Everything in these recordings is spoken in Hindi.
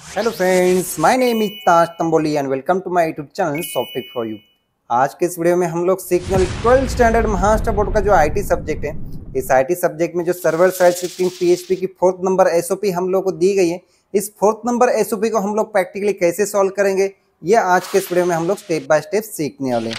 Hello friends, my name is Taj Tamboli and welcome to my YouTube channel Softtech for you. आज के इस वीडियो में हम लोग सीखने 12th स्टैंडर्ड महाराष्ट्र बोर्ड का जो आईटी सब्जेक्ट है, इस आईटी सब्जेक्ट में जो सर्वर साइड स्क्रिप्टिंग पीएचपी की 4th नंबर एसओपी हम लोग को दी गई है, इस 4th नंबर एसओपी को हम लोग प्रैक्टिकली कैसे सॉल्व करेंगे, ये आज के इस वीडियो में हम लोग स्टेप बाय स्टेप सीखने वाले हैं।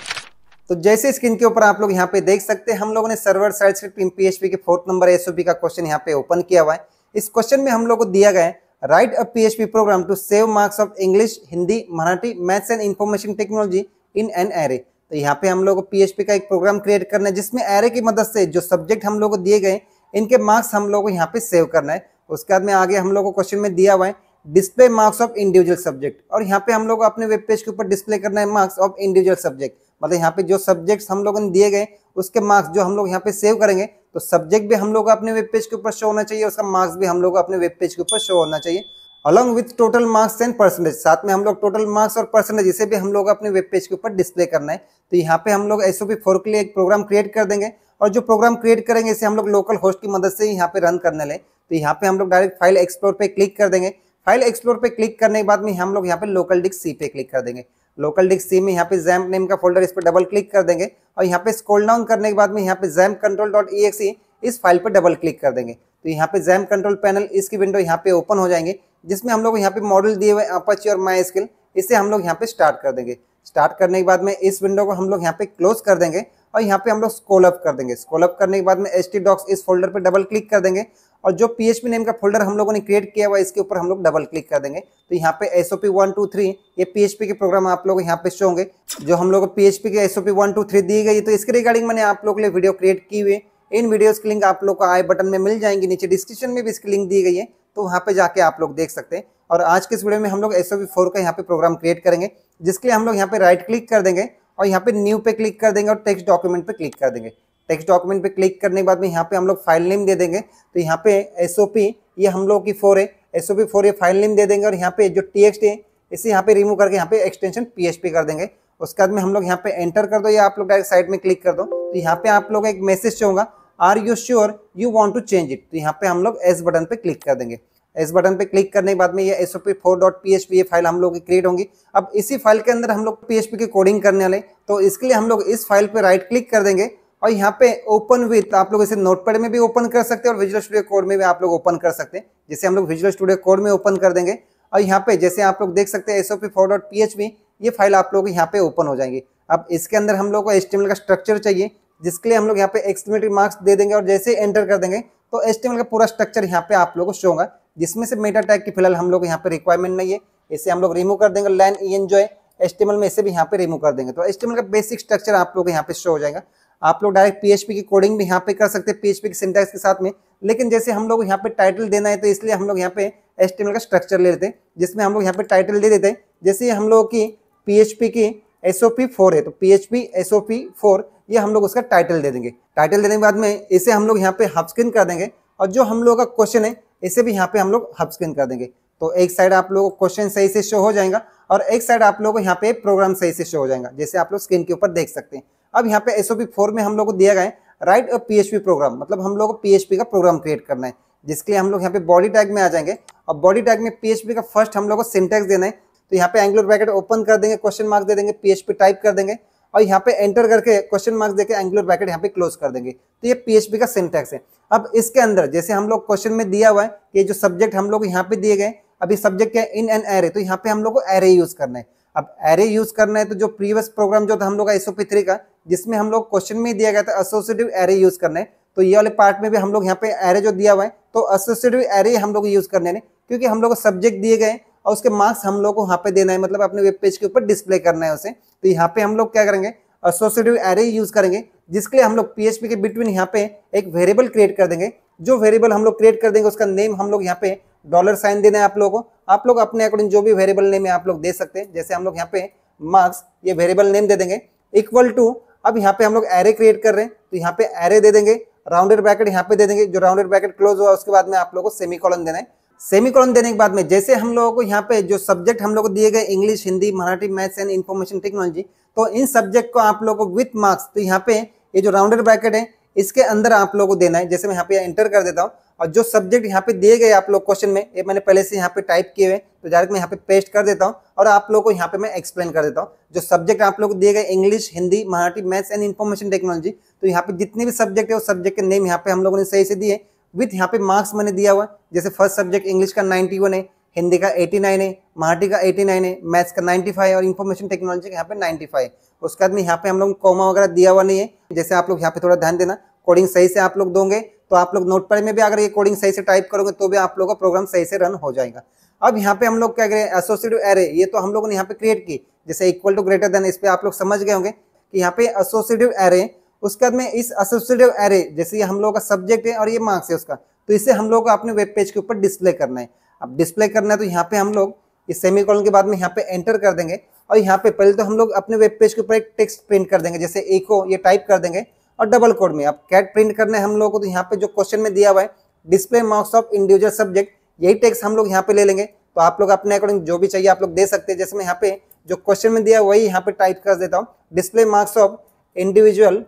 तो जैसे स्क्रीन के ऊपर आप लोग यहाँ पे देख सकते हैं, हम लोगों ने सर्वर साइड स्क्रिप्टिंग पीएचपी के 4th नंबर एसओपी का क्वेश्चन यहाँ पे ओपन किया हुआ है। इस क्वेश्चन में हम लोग को दिया गया है write a PHP program to save marks of English, Hindi, Marathi, maths and information technology in an array. तो यहाँ पे हम लोग को पीएचपी का एक प्रोग्राम क्रिएट करना है जिसमें एरे की मदद से जो सब्जेक्ट हम लोग को दिए गए इनके मार्क्स हम लोग को यहाँ पे सेव करना है। उसके बाद में आगे हम लोग को क्वेश्चन में दिया हुआ है display marks of individual subject, और यहाँ पे हम लोग अपने वेब पेज के ऊपर डिस्प्ले करना है मार्क्स ऑफ इंडिविजुअल सब्जेक्ट। मतलब यहाँ पे जो सब्जेक्ट्स हम लोगों ने दिए गए उसके मार्क्स जो हम लोग यहाँ पे सेव करेंगे, तो सब्जेक्ट भी हम लोग अपने वेब पेज के ऊपर शो होना चाहिए, उसका मार्क्स भी हम लोग अपने वेब पेज के ऊपर शो होना चाहिए along with total marks and percentage. साथ में हम लोग टोटल मार्क्स और परसेंटेज इसे भी हम लोग अपने वेब पेज के ऊपर डिस्प्ले करना है। तो यहाँ पे हम लोग एसओपी 4 के लिए एक प्रोग्राम क्रिएट कर देंगे, और जो प्रोग्राम क्रिएट करेंगे इसे हम लोग लोकल होस्ट की मदद से यहाँ पे रन करने लें। तो यहाँ पे हम लोग डायरेक्ट फाइल एक्सप्लोर पे क्लिक कर देंगे। फाइल एक्सप्लोर पे क्लिक करने के बाद में हम लोग यहाँ पे लोकल डिस्क सी पे क्लिक कर देंगे। लोकल डिस्क सी में यहाँ पे जैम्प नेम का फोल्डर, इस पर डबल क्लिक कर देंगे, और यहाँ पे स्क्रॉल डाउन करने के बाद में यहाँ पे जैम्प control.exe इस फाइल पर डबल क्लिक कर देंगे। तो यहाँ पे जैम्प कंट्रोल पैनल इसकी विंडो यहाँ पे ओपन हो जाएंगे, जिसमें हम लोग यहाँ पे मॉडल दिए हुए अपाचे और माई स्किल, इसे हम लोग यहाँ पे स्टार्ट कर देंगे। स्टार्ट करने के बाद में इस विंडो को हम लोग यहाँ पे क्लोज कर देंगे, और यहाँ पे हम लोग स्क्रॉल अप कर देंगे। स्क्रॉल अप करने के बाद में htdocs इस फोल्डर पे डबल क्लिक कर देंगे, और जो PHP नेम का फोल्डर हम लोगों ने क्रिएट किया हुआ है इसके ऊपर हम लोग डबल क्लिक कर देंगे। तो यहाँ पे SOP 1 2 3 ये PHP के प्रोग्राम आप लोग यहाँ पे शो होंगे, जो हम लोग को PHP के SOP 1 2 3 दी गई। तो इसके रिगार्डिंग मैंने आप लोग के लिए वीडियो क्रिएट की हुई है। इन वीडियोस की लिंक आप लोग को आई बटन में मिल जाएंगी, नीचे डिस्क्रिप्शन में भी इसकी लिंक दी गई है, तो वहाँ पे जाके आप लोग देख सकते हैं। और आज के इस वीडियो में हम लोग SOP 4 का यहाँ पे प्रोग्राम क्रिएट करेंगे, जिसके लिए हम लोग यहाँ पे राइट क्लिक कर देंगे और यहाँ पे न्यू पे क्लिक कर देंगे और टेक्स्ट डॉक्यूमेंट पे क्लिक कर देंगे। टेक्स्ट डॉक्यूमेंट पे क्लिक करने के बाद में यहाँ पे हम लोग फाइल नेम दे देंगे। तो यहाँ पे SOP ये हम लोग की 4 है, SOP 4 ये फाइल नेम दे देंगे, और यहाँ पे जो TXT है इसे यहाँ पे रिमूव करके यहाँ पे एक्सटेंशन PHP कर देंगे। उसके बाद में हम लोग यहाँ पे एंटर कर दो, या आप लोग डायरेक्ट साइड में क्लिक कर दो। तो यहाँ पे आप लोग एक मैसेज शो होगा, are you sure you want to change it. तो यहाँ पे हम लोग एस बटन पे क्लिक कर देंगे। एस बटन पे क्लिक करने के बाद में ये SOP4.php ये फाइल हम लोग की क्रिएट होंगी। अब इसी फाइल के अंदर हम लोग PHP की कोडिंग करने वाले, तो इसके लिए हम लोग इस फाइल पे राइट क्लिक कर देंगे, और यहाँ पे ओपन विथ आप लोग इसे नोटपैड में भी ओपन कर सकते हैं और विजुअल स्टूडियो कोड में भी आप लोग ओपन कर सकते हैं। जैसे हम लोग विजुअल स्टूडियो कोड में ओपन कर देंगे, और यहाँ पे जैसे आप लोग देख सकते हैं SOP4.php ये फाइल आप लोग यहाँ पे ओपन हो जाएंगी। अब इसके अंदर हम लोग को HTML का स्ट्रक्चर चाहिए, जिसके लिए हम लोग यहाँ पे एक्सक्लेमेटरी मार्क्स दे देंगे, और जैसे एंटर कर देंगे तो HTML का पूरा स्ट्रक्चर यहाँ पे आप लोगों को शो होगा, जिसमें से मेटा टैग की फिलहाल हम लोग यहाँ पे रिक्वायरमेंट नहीं है, इसे हम लोग रिमूव कर देंगे। लाइन enjoy HTML में इसे भी यहाँ पे रिमूव कर देंगे। तो HTML का बेसिक स्ट्रक्चर आप लोग यहाँ पे शो हो जाएगा। आप लोग डायरेक्ट PHP की कोडिंग भी यहाँ पे कर सकते हैं PHP की सिंटैक्स के साथ में, लेकिन जैसे हम लोग यहाँ पे टाइटल देना है तो इसलिए हम लोग यहाँ पे HTML का स्ट्रक्चर ले लेते हैं, जिसमें हम लोग यहाँ पे टाइटल दे देते हैं। जैसे हम लोग की PHP की SOP 4 है, तो PHP SOP 4 ये हम लोग उसका टाइटल दे देंगे। टाइटल देने के बाद में इसे हम लोग यहाँ पे हब स्क्रीन कर देंगे, और जो हम लोग का क्वेश्चन है इसे भी यहाँ पे हम लोग हब स्क्रीन कर देंगे। तो एक साइड आप लोगों को क्वेश्चन सही से शो हो जाएगा, और एक साइड आप लोगों को यहाँ पे प्रोग्राम सही से शो हो जाएगा, जैसे आप लोग स्क्रीन के ऊपर देख सकते हैं। अब यहाँ पे SOP 4 में हम लोग को दिया गया है राइट अ PHP प्रोग्राम, मतलब हम लोग को PHP का प्रोग्राम क्रिएट करना है, जिसके लिए हम लोग यहाँ पे बॉडी टैग में आ जाएंगे, और बॉडी टैग में PHP का फर्स्ट हम लोग को सिंटैक्स देना है। तो यहाँ पे एंगुलर ब्रैकेट ओपन कर देंगे, क्वेश्चन मार्क दे देंगे, PHP टाइप कर देंगे, और यहाँ पे एंटर करके क्वेश्चन मार्क्स देके एंगुलर ब्रैकेट यहाँ पे क्लोज कर देंगे। तो ये PHP का सिंटैक्स है। अब इसके अंदर जैसे हम लोग क्वेश्चन में दिया हुआ है कि जो सब्जेक्ट हम लोग यहाँ पे दिए गए, अभी सब्जेक्ट क्या है इन एन एरे, तो यहाँ पे हम लोग को एरे यूज करना है। अब एरे यूज करना है तो जो प्रीवियस प्रोग्राम जो था हम लोग का SOP 3 का, जिसमें हम लोग क्वेश्चन में दिया गया था एसोसिएटिव एरे यूज करना है, तो ये वाले पार्ट में भी हम लोग यहाँ पे एरे जो दिया हुआ है तो एसोसिएटिव एरे हम लोग यूज करने हैं, क्योंकि हम लोग को सब्जेक्ट दिए गए और उसके मार्क्स हम लोग को वहाँ पे देना है, मतलब अपने वेब पेज के ऊपर डिस्प्ले करना है उसे। तो यहाँ पे हम लोग क्या करेंगे एसोसिएटिव एरे यूज करेंगे, जिसके लिए हम लोग PHP के बिटवीन यहाँ पे एक वेरिएबल क्रिएट कर देंगे। जो वेरिएबल हम लोग क्रिएट कर देंगे उसका नेम हम लोग यहाँ पे $साइन देना है आप लोगों को। आप लोग अपने अकॉर्डिंग जो भी वेरिएबल नेम है आप लोग दे सकते हैं। जैसे हम लोग यहाँ पे मार्क्स ये वेरिएबल नेम दे देंगे इक्वल टू, अब यहाँ पे हम लोग एरे क्रिएट कर रहे हैं तो यहाँ पे एरे दे देंगे, राउंडेड ब्रैकेट यहाँ पे दे देंगे, जो राउंडेड ब्रैकेट क्लोज हुआ उसके बाद में आप लोगों को सेमीकोलन देना है। सेमीकोलन देने के बाद में जैसे हम लोगों को यहाँ पे जो सब्जेक्ट हम लोग को दिए गए English, Hindi, Marathi, maths and information technology, तो इन सब्जेक्ट को आप लोगों को विथ मार्क्स, तो यहाँ पे ये जो राउंडेड ब्रैकेट है इसके अंदर आप लोगों को देना है। जैसे मैं यहाँ पे एंटर कर देता हूँ, और जो सब्जेक्ट यहाँ पे दिए गए आप लोग क्वेश्चन में, ये मैंने पहले से यहाँ पे टाइप किए हुए, तो डायरेक्ट मैं यहाँ पे पेस्ट कर देता हूँ और आप लोगों को यहाँ पे मैं एक्सप्लेन कर देता हूँ। जो सब्जेक्ट आप लोग को दिए गए English, Hindi, Marathi, maths and information technology, तो यहाँ पे जितने भी सब्जेक्ट है वो सब्जेक्ट के नेम यहाँ पे हम लोगों ने सही से दिए, विथ यहाँ पे मार्क्स मैंने दिया हुआ। जैसे फर्स्ट सब्जेक्ट इंग्लिश का 91 है, हिंदी का 89 है, मराठी का 89 है, मैथ्स का 95 और इन्फॉर्मेशन टेक्नोलॉजी का यहाँ पे 95। उसके बाद में यहाँ पे हम लोग कॉमा वगैरह दिया हुआ नहीं है। जैसे आप लोग यहाँ पे थोड़ा ध्यान देना, कोडिंग सही से आप लोग दोगे तो आप लोग नोटपैड में भी अगर ये कोडिंग सही से टाइप करोगे तो भी आप लोगों का प्रोग्राम सही से रन हो जाएगा। अब यहाँ पे हम लोग क्या करें, एसोसिएटिव एरे, ये तो हम लोगों ने यहाँ पे क्रिएट की, जैसे इक्वल टू ग्रेटर देन, इस पे आप लोग समझ गए होंगे कि यहाँ पे एसोसिएटिव एरे। उसके बाद में इस एसोसिएटिव एरे, जैसे ये हम लोग का सब्जेक्ट है और ये मार्क्स है उसका, तो इसे हम लोग को अपने वेब पेज के ऊपर डिस्प्ले करना है। अब डिस्प्ले करना है तो यहाँ पे हम लोग इस सेमीकोलन के बाद में यहाँ पे एंटर कर देंगे और यहाँ पे पहले तो हम लोग अपने वेब पेज के ऊपर एक टेक्स्ट प्रिंट कर देंगे, जैसे इको ये टाइप कर देंगे और डबल कोड में। अब कैट प्रिंट करना है हम लोग को, तो यहाँ पे जो क्वेश्चन में दिया हुआ है display marks of individual subject, यही टेक्स्ट हम लोग यहाँ पे ले लेंगे। तो आप लोग अपने अकॉर्डिंग जो भी चाहिए आप लोग दे सकते हैं। जैसे मैं यहाँ पे जो क्वेश्चन में दिया वही यहाँ पे टाइप कर देता हूँ, display marks of individual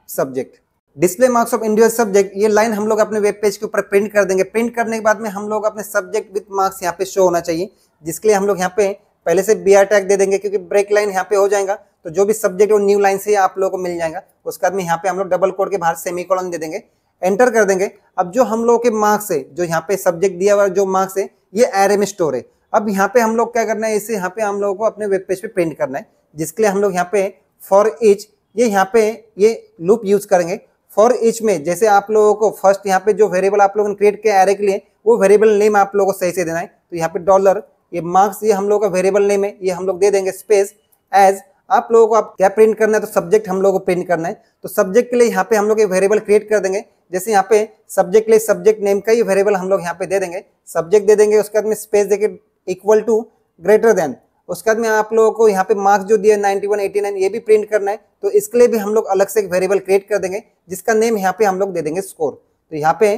subject. Display marks of individual subject, ये लाइन हम लोग अपने वेब पेज के ऊपर प्रिंट कर देंगे। प्रिंट करने के बाद में हम लोग अपने सब्जेक्ट विद मार्क्स यहाँ पे शो होना चाहिए, जिसके लिए हम लोग यहाँ पे पहले से BR टैग दे देंगे, क्योंकि ब्रेक लाइन यहाँ पे हो जाएगा तो जो भी सब्जेक्ट वो न्यू लाइन से आप लोगों को मिल जाएगा। उसके बाद में यहाँ पे हम लोग डबल कोड के बाहर सेमीकोलन दे देंगे, एंटर कर देंगे। अब जो हम लोग के मार्क्स है, जो यहाँ पे सब्जेक्ट दिया हुआ जो मार्क्स है, ये एरे में स्टोर है। अब यहाँ पे हम लोग क्या करना है, इसे यहाँ पे हम लोगों को अपने वेब पेज पे प्रिंट करना है, जिसके लिए हम लोग यहाँ पे फॉर ईच, ये यहाँ पे ये लूप यूज करेंगे। फॉर ईच में जैसे आप लोगों को फर्स्ट यहाँ पे जो वेरिएबल आप लोगों ने क्रिएट किया एरे के लिए, वो वेरिएबल नेम आप लोगों को सही से देना है। तो यहाँ पे डॉलर, ये मार्क्स, ये हम लोगों का वेरिएबल नेम है, ये हम लोग दे देंगे स्पेस एज। आप लोगों को आप क्या प्रिंट करना है, तो सब्जेक्ट हम लोगों को प्रिंट करना है। तो सब्जेक्ट के लिए यहाँ पे हम लोग एक वेरिएबल क्रिएट कर देंगे, जैसे यहाँ पे सब्जेक्ट के लिए सब्जेक्ट नेम का ही वेरिएबल हम लोग यहाँ पे दे देंगे, सब्जेक्ट दे देंगे। उसके बाद में स्पेस देके इक्वल टू ग्रेटर देन। उसके बाद में आप लोगों को यहाँ पे मार्क्स जो दिया 91, 89, ये भी प्रिंट करना है, तो इसके लिए भी हम लोग अलग से एक वेरिएबल क्रिएट कर देंगे, जिसका नेम यहाँ पे हम लोग दे देंगे स्कोर। तो यहाँ पे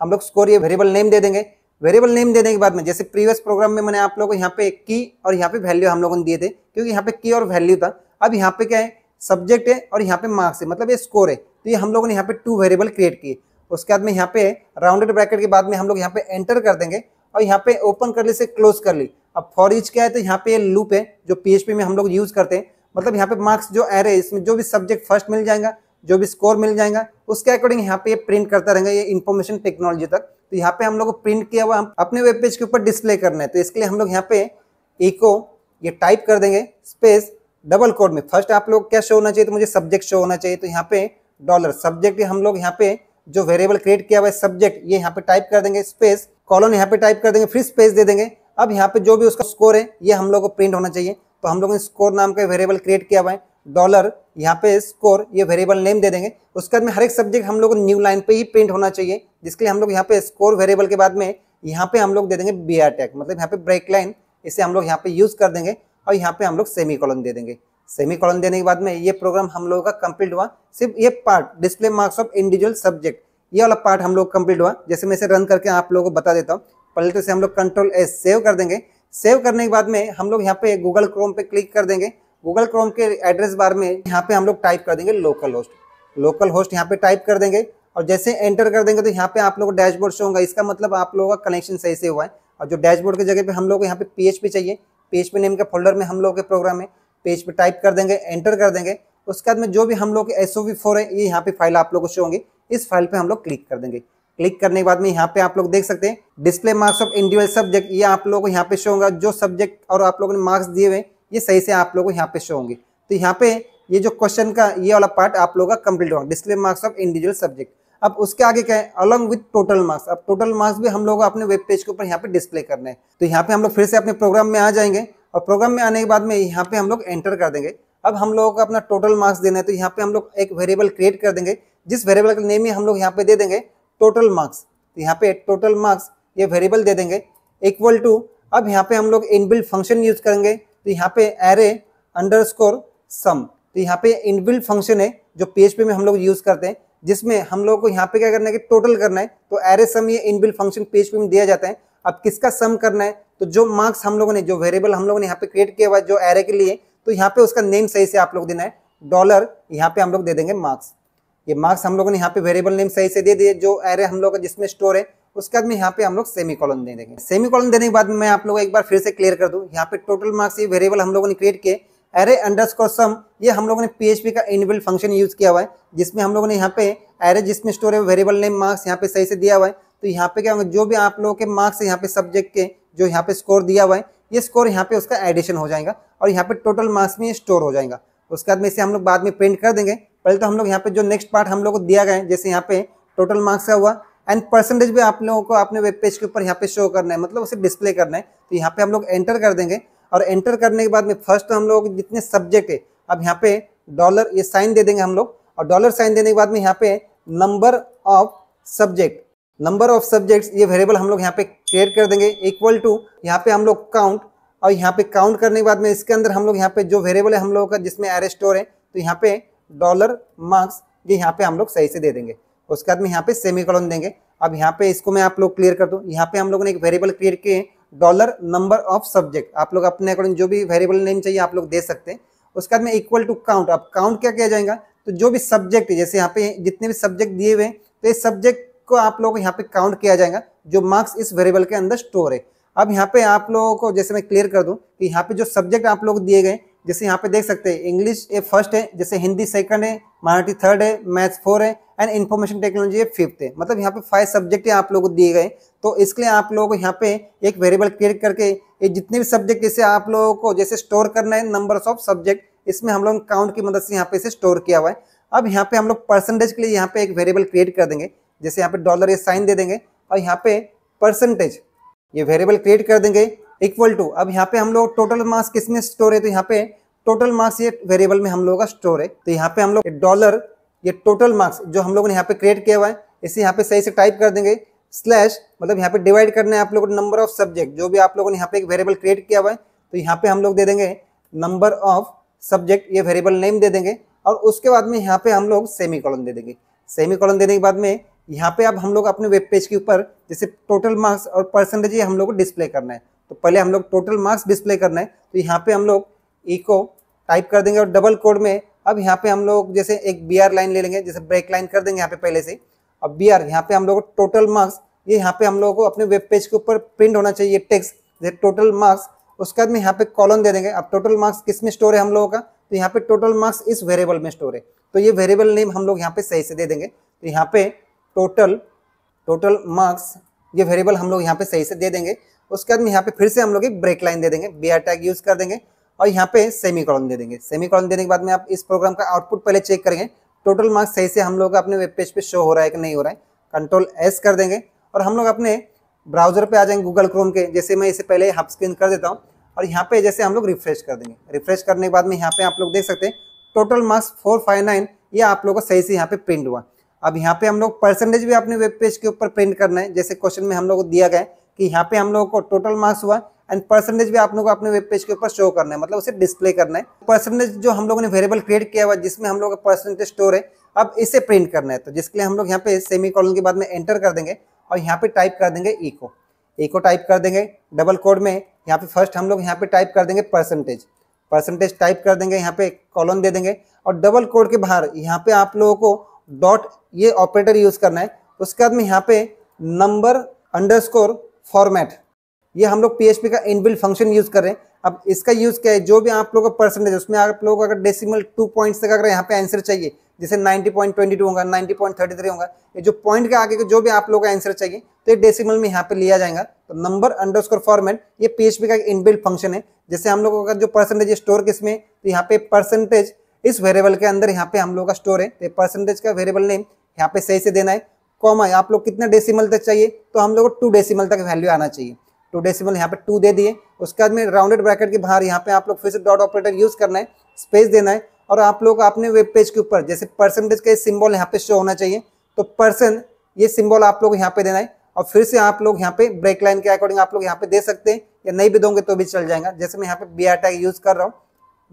हम लोग स्कोर ये वेरिएबल नेम दे देंगे। वेरिएबल नेम देने के बाद में जैसे प्रीवियस प्रोग्राम में मैंने आप लोगों को यहाँ पे की और यहाँ पे वैल्यू हम लोगों ने दिए थे, क्योंकि यहाँ पे की और वैल्यू था। अब यहाँ पे क्या है, सब्जेक्ट है और यहाँ पे मार्क्स है, मतलब ये स्कोर है। तो ये हम लोगों ने यहाँ पे 2 वेरिएबल क्रिएट किए। उसके बाद में यहाँ पे राउंडेड ब्रैकेट के बाद में हम लोग यहाँ पे एंटर कर देंगे और यहाँ पे ओपन कर ली से क्लोज कर ली। अब फॉर ईच क्या है, तो यहाँ पे ये लूप है जो PHP में हम लोग यूज करते हैं। मतलब यहाँ पे मार्क्स जो एरे, इसमें जो भी सब्जेक्ट फर्स्ट मिल जाएगा, जो भी स्कोर मिल जाएगा, उसके अकॉर्डिंग यहाँ पे ये प्रिंट करता रहेगा, ये इन्फॉर्मेशन टेक्नोलॉजी तक। तो यहाँ पे हम लोग को प्रिंट किया हुआ हम अपने वेब पेज के ऊपर डिस्प्ले करना है। तो इसके लिए हम लोग यहाँ पे इको ये टाइप कर देंगे, स्पेस डबल कोड में फर्स्ट आप लोग क्या शो होना चाहिए, तो मुझे सब्जेक्ट शो होना चाहिए। तो यहाँ पे डॉलर सब्जेक्ट हम लोग यहाँ पे जो वेरिएबल क्रिएट किया हुआ है सब्जेक्ट, ये यहाँ पे टाइप कर देंगे, स्पेस कॉलन यहाँ पे टाइप कर देंगे, फिर स्पेस दे देंगे। अब यहाँ पे जो भी उसका स्कोर है ये हम लोग को प्रिंट होना चाहिए। तो हम लोगों ने स्कोर नाम का वेरिएबल क्रिएट किया हुआ है, डॉलर यहाँ पे स्कोर ये वेरिएबल नेम दे देंगे। उसके बाद में हर एक सब्जेक्ट हम लोग को न्यू लाइन पे ही प्रिंट होना चाहिए, जिसके लिए हम लोग यहाँ पे स्कोर वेरिएबल के बाद में यहाँ पे हम लोग दे देंगे BR टैग, मतलब यहाँ पे ब्रेक लाइन, इसे हम लोग यहाँ पे यूज कर देंगे और यहाँ पे हम लोग सेमीकोलन दे देंगे। सेमीकोलन देने के बाद में ये प्रोग्राम हम लोगों का कंप्लीट हुआ। सिर्फ ये part display marks of individual subject, ये वाला पार्ट हम लोग कंप्लीट हुआ। जैसे मैं इसे रन करके आप लोगों को बता देता हूँ। पहले तो इसे हम लोग Ctrl+S सेव कर देंगे। सेव करने के बाद में हम लोग यहाँ पे गूगल क्रोम पे क्लिक कर देंगे। गूगल क्रोम के एड्रेस बार में यहाँ पे हम लोग टाइप कर देंगे लोकल होस्ट। लोकल होस्ट यहाँ पे टाइप कर देंगे और जैसे एंटर कर देंगे तो यहाँ पे आप लोगों को डैशबोर्ड शो होगा। इसका मतलब आप लोगों का कनेक्शन सही से हुआ है। और जो डैशबोर्ड की जगह पे हम लोग को यहाँ पे PHP चाहिए, PHP नेम के फोल्डर में हम लोग के प्रोग्राम में PHP टाइप कर देंगे, एंटर कर देंगे। उसके बाद में जो भी हम लोग के SOV4 है ये यहाँ पे फाइल आप लोग को शो होंगी। इस फाइल पे हम लोग क्लिक कर देंगे। क्लिक करने के बाद में यहाँ पे आप लोग देख सकते हैं display marks of individual subject, ये आप लोगों को यहाँ पे शो होगा। जो सब्जेक्ट और आप लोगों ने मार्क्स दिए हुए ये सही से आप लोगों को यहाँ पे शो होंगे। तो यहाँ पे ये जो क्वेश्चन का ये वाला पार्ट आप लोगों का कंप्लीट होगा, display marks of individual subject. अब उसके आगे क्या है, अलॉन्ग विद टोटल मार्क्स। अब टोटल मार्क्स भी हम लोग को अपने वेब पेज के ऊपर यहाँ पे डिस्प्ले करने हैं। तो यहाँ पे हम लोग फिर से अपने प्रोग्राम में आ जाएंगे और प्रोग्राम में आने के बाद में यहाँ पे हम लोग एंटर कर देंगे। अब हम लोगों को अपना टोटल मार्क्स देना है, तो यहाँ पे हम लोग एक वेरिएबल क्रिएट कर देंगे, जिस वेरिएबल का नेम ही हम लोग यहाँ पे दे देंगे टोटल मार्क्स। तो यहाँ पे टोटल मार्क्स ये वेरिएबल दे देंगे इक्वल टू। अब यहाँ पे हम लोग इनबिल्ट फंक्शन यूज करेंगे। तो यहाँ पे एरे अंडरस्कोर सम, तो यहाँ पे इनबिल्ट फंक्शन है जो PHP में हम लोग यूज करते हैं, जिसमें हम लोग को यहाँ पे क्या करना है कि टोटल करना है। तो एरे सम ये इनबिल्ट फंक्शन PHP में दिया जाता है। अब किसका सम करना है, तो जो मार्क्स हम लोगों ने, जो वेरिएबल हम लोगों ने यहाँ पे क्रिएट किया हुआ है जो एरे के लिए, तो यहाँ पे उसका नेम सही से आप लोग देना है डॉलर। यहाँ पे हम लोग दे देंगे मार्क्स। ये मार्क्स हम लोगों ने यहाँ पे वेरिएबल नेम सही से दे दिए। जो एरे हम लोग का जिसमें स्टोर है उसके बाद में यहाँ पे हम लोग सेमी कॉलन दे देंगे। सेमी कॉलन देने के बाद मैं आप लोगों को एक बार फिर से क्लियर कर दूं, यहाँ पे टोटल मार्क्स ये वेरिएबल हम लोगों ने क्रिएट किए। एरे अंडरस्कोर सम ये हम लोगों ने PHP का इनबिल्ट फंक्शन यूज किया हुआ है, जिसमें हम लोगों ने यहाँ पे एरे जिसमें स्टोर है वेरिएबल नेम मार्क्स यहाँ पे सही से दिया हुआ है। तो यहाँ पे क्या होगा, जो भी आप लोगों के मार्क्स यहाँ पे सब्जेक्ट के जो यहाँ पे स्कोर दिया हुआ है, ये स्कोर यहाँ पे उसका एडिशन हो जाएगा और यहाँ पे टोटल मार्क्स में स्टोर हो जाएगा। उसके बाद में इसे हम लोग बाद में प्रिंट कर देंगे। पहले तो हम लोग यहाँ पे जो नेक्स्ट पार्ट हम लोग को दिया गया है, जैसे यहाँ पे टोटल मार्क्स का हुआ एंड परसेंटेज भी आप लोगों को अपने वेब पेज के ऊपर यहाँ पे शो करना है, मतलब उसे डिस्प्ले करना है। तो यहाँ पे हम लोग एंटर कर देंगे और एंटर करने के बाद में फर्स्ट तो हम लोग जितने सब्जेक्ट है, अब यहाँ पे डॉलर ये साइन दे देंगे हम लोग, और डॉलर साइन देने के बाद में यहाँ पे number of subject, number of subjects ये वेरिएबल हम लोग यहाँ पे क्रिएट कर देंगे इक्वल टू यहाँ पे हम लोग काउंट, और यहाँ पे काउंट करने के बाद में इसके अंदर हम लोग यहाँ पे जो वेरिएबल है हम लोगों का जिसमें एरे स्टोर है, तो यहाँ पे डॉलर मार्क्स ये यहाँ पे हम लोग सही से दे देंगे। उसके बाद में यहाँ पे सेमी कॉलन देंगे। अब यहाँ पे इसको मैं आप लोग क्लियर कर दूँ, यहाँ पे हम लोगों ने एक वेरिएबल क्रिएट किए डॉलर नंबर ऑफ सब्जेक्ट, आप लोग अपने अकॉर्डिंग जो भी वेरिएबल नेम चाहिए आप लोग दे सकते हैं। उसके बाद में इक्वल टू काउंट, अब काउंट क्या किया जाएगा, तो जो भी सब्जेक्ट है जैसे यहाँ पे जितने भी सब्जेक्ट दिए हुए हैं, तो इस सब्जेक्ट को आप लोगों को यहाँ पे काउंट किया जाएगा जो मार्क्स इस वेरिएबल के अंदर स्टोर है। अब यहाँ पे आप लोगों को जैसे मैं क्लियर कर दूं कि यहाँ पे जो सब्जेक्ट आप लोग दिए गए, जैसे यहाँ पे देख सकते हैं इंग्लिश ये फर्स्ट है, जैसे हिंदी सेकंड है, मराठी थर्ड है, मैथ्स 4 है एंड इन्फॉर्मेशन टेक्नोलॉजी ये 5th है। मतलब यहाँ पे 5 सब्जेक्ट आप लोगों को दिए गए। तो इसके लिए आप लोगों को यहाँ पे एक वेरिएबल क्रिएट करके ये जितने भी सब्जेक्ट जैसे आप लोगों को जैसे स्टोर करना है नंबर ऑफ सब्जेक्ट, इसमें हम लोग काउंट की मदद से यहाँ पे इसे स्टोर किया हुआ है। अब यहाँ पे हम लोग परसेंटेज के लिए यहाँ पे एक वेरिएबल क्रिएट कर देंगे, जैसे यहाँ पे डॉलर ये साइन दे देंगे और यहाँ पे परसेंटेज ये वेरिएबल क्रिएट कर देंगे इक्वल टू, अब यहाँ पे हम लोग टोटल मार्क्स किस में स्टोर है, तो यहाँ पे टोटल मार्क्स ये वेरिएबल में हम लोगों का स्टोर है। तो यहाँ पे हम लोग डॉलर ये टोटल मार्क्स जो हम लोगों ने यहाँ पे क्रिएट किया हुआ है, इसे यहाँ पे सही से टाइप कर देंगे स्लैश, मतलब यहाँ पे डिवाइड करना है आप लोगों को नंबर ऑफ सब्जेक्ट, जो भी आप लोगों ने यहाँ पे एक वेरिएबल क्रिएट किया हुआ है, तो यहाँ पे हम लोग दे देंगे नंबर ऑफ सब्जेक्ट ये वेरिएबल नेम दे देंगे। और उसके बाद में यहाँ पे हम लोग सेमी कॉलन दे देंगे। सेमी कॉलन देने के बाद में यहाँ पे अब हम लोग अपने वेब पेज के ऊपर जैसे टोटल मार्क्स और परसेंटेज ये हम लोग को डिस्प्ले करना है। तो पहले हम लोग टोटल मार्क्स डिस्प्ले करना है, तो यहाँ पे हम लोग इको टाइप कर देंगे और डबल कोड में अब यहाँ पे हम लोग जैसे एक BR लाइन ले लेंगे, जैसे ब्रेक लाइन कर देंगे यहाँ पे पहले से। अब BR यहाँ पे हम लोग टोटल मार्क्स ये यहाँ पे हम लोगों को अपने वेब पेज के ऊपर प्रिंट होना चाहिए टेक्स्ट जैसे टोटल मार्क्स। उसके बाद में यहाँ पे कॉलन दे देंगे। अब टोटल मार्क्स किस में स्टोर है हम लोगों का, तो यहाँ पे टोटल मार्क्स इस वेरिएबल में स्टोर है, तो ये वेरिएबल नेम हम लोग यहाँ पे सही से दे देंगे। तो यहाँ पे टोटल मार्क्स ये वेरिएबल हम लोग यहाँ पे सही से दे देंगे। उसके बाद में यहाँ पे फिर से हम लोग एक ब्रेक लाइन दे देंगे, BR टैग यूज कर देंगे और यहाँ पे सेमी कॉलन दे देंगे। सेमी कॉलन देने के बाद में आप इस प्रोग्राम का आउटपुट पहले चेक करेंगे टोटल मार्क्स सही से हम लोग अपने वेब पेज पे शो हो रहा है कि नहीं हो रहा है। कंट्रोल S कर देंगे और हम लोग अपने ब्राउजर पे आ जाएंगे गूगल क्रोम के, जैसे मैं इसे पहले हाफ स्क्रीन कर देता हूँ और यहाँ पे जैसे हम लोग रिफ्रेश कर देंगे। रिफ्रेश करने के बाद में यहाँ पे आप लोग देख सकते हैं टोटल मार्क्स 459 ये आप लोगों को सही से यहाँ पे प्रिंट हुआ। अब यहाँ पे हम लोग परसेंटेज भी अपने वेब पेज के ऊपर प्रिंट करना है, जैसे क्वेश्चन में हम लोग को दिया गया है कि यहाँ पे हम लोगों को टोटल मार्क्स हुआ एंड परसेंटेज भी आप लोगों को अपने वेब पेज के ऊपर शो करना है, मतलब उसे डिस्प्ले करना है। परसेंटेज जो हम लोगों ने वेरिएबल क्रिएट किया हुआ जिसमें हम लोग का परसेंटेज स्टोर है, अब इसे प्रिंट करना है। तो जिसके लिए हम लोग यहाँ पे सेमी कॉलन के बाद में एंटर कर देंगे और यहाँ पे टाइप कर देंगे इको टाइप कर देंगे डबल कोड में। यहाँ पे फर्स्ट हम लोग यहाँ पे टाइप कर देंगे परसेंटेज टाइप कर देंगे, यहाँ पे कॉलन दे देंगे और डबल कोड के बाहर यहाँ पे आप लोगों को डॉट ये ऑपरेटर यूज करना है। उसके बाद में यहाँ पे नंबर अंडरस्कोर फॉर्मेट ये हम लोग PHP का इनबिल्ट फंक्शन यूज कर रहे हैं। अब इसका यूज क्या है, जो भी आप लोगों का परसेंटेज उसमें आप लोगों को अगर डेसिमल 2 पॉइंट्स तक अगर यहाँ पे आंसर चाहिए, जैसे 90.22 होगा, 90.33 होगा, ये जो पॉइंट के आगे के जो भी आप लोगों का आंसर चाहिए तो ये डेसिमल में यहाँ पे लिया जाएगा। तो नंबर अंडरस्कोर फॉर्मेट ये PHP का इनबिल्ट फंक्शन है। जैसे हम लोगों का जो परसेंटेज स्टोर किसमें, तो यहाँ पे परसेंटेज इस वेरिएबल के अंदर यहाँ पे हम लोग का स्टोर है। तो परसेंटेज का वेरिएबल नेम यहाँ पे सही से देना है। कॉमा आप लोग कितना डेसिमल तक चाहिए, तो हम लोग को 2 डेसिमल तक वैल्यू आना चाहिए। 2 डेसिमल यहाँ पे 2 दे दिए। उसके बाद में राउंडेड ब्रैकेट के बाहर यहाँ पे आप लोग फिर से डॉट ऑपरेटर यूज करना है, स्पेस देना है और आप लोग अपने वेब पेज के ऊपर जैसे परसेंटेज का सिंबल यहाँ पे शो होना चाहिए, तो परसेंट ये सिंबल आप लोग यहाँ पे देना है। और फिर से आप लोग यहाँ पे ब्रेक लाइन के अकॉर्डिंग आप लोग यहाँ पे दे सकते हैं या नहीं भी दोगे तो भी चल जाएगा। जैसे मैं यहाँ पे BR टैग यूज कर रहा हूँ,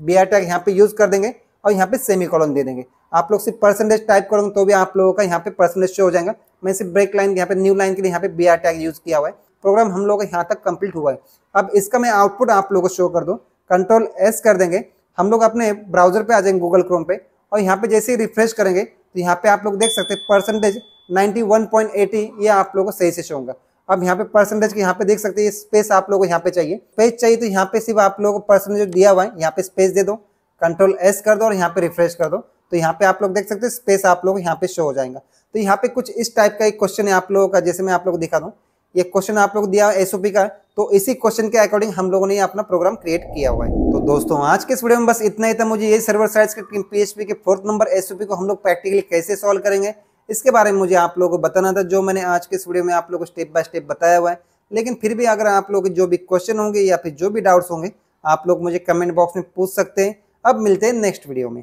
BR टैग यहाँ पे यूज कर देंगे और यहाँ पे सेमी कॉलन दे देंगे। आप लोग सिर्फ परसेंटेज टाइप करोगे तो भी आप लोगों का यहाँ पे परसेंटेज शो हो जाएगा। मैं सिर्फ ब्रेक लाइन यहाँ पे न्यू लाइन के लिए यहाँ पे BR टैग यूज किया हुआ है। प्रोग्राम हम लोग का यहाँ तक कंप्लीट हुआ है। अब इसका मैं आउटपुट आप लोगों को शो कर दूं, कंट्रोल S कर देंगे। हम लोग अपने ब्राउजर पे आ जाएंगे गूगल क्रोम पे और यहाँ पे जैसे ही रिफ्रेश करेंगे तो यहाँ पे आप लोग देख सकते हैं परसेंटेज 91.80 ये आप लोगों को सही से शो होगा। अब यहाँ पे परसेंटेज के यहाँ पे देख सकते हैं स्पेस आप लोगों को यहाँ पे चाहिए, स्पेस चाहिए तो यहाँ पे सिर्फ आप लोगों को परसेंटेज दिया हुआ है यहाँ पे स्पेस दे दो, कंट्रोल एस कर दो और यहाँ पे रिफ्रेश कर दो, तो यहाँ पे आप लोग देख सकते हैं स्पेस आप लोग यहाँ पे शो हो जाएगा। तो यहाँ पे कुछ इस टाइप का एक क्वेश्चन है आप लोगों का, जैसे मैं आप लोगों को दिखा दूँ, ये क्वेश्चन आप लोग को दिया एसओपी का है, तो इसी क्वेश्चन के अकॉर्डिंग हम लोगों ने अपना प्रोग्राम क्रिएट किया हुआ है। तो दोस्तों आज के इस वीडियो में बस इतना ही था। मुझे ये सर्वर साइड्स के पीएचपी के 4th नंबर एसओपी को हम लोग प्रैक्टिकली कैसे सॉल्व करेंगे इसके बारे में मुझे आप लोगों को बताना था, जो मैंने आज के इस वीडियो में आप लोगों को स्टेप बाय स्टेप बताया हुआ है। लेकिन फिर भी अगर आप लोग जो भी क्वेश्चन होंगे या फिर जो भी डाउट्स होंगे आप लोग मुझे कमेंट बॉक्स में पूछ सकते हैं। अब मिलते हैं नेक्स्ट वीडियो में।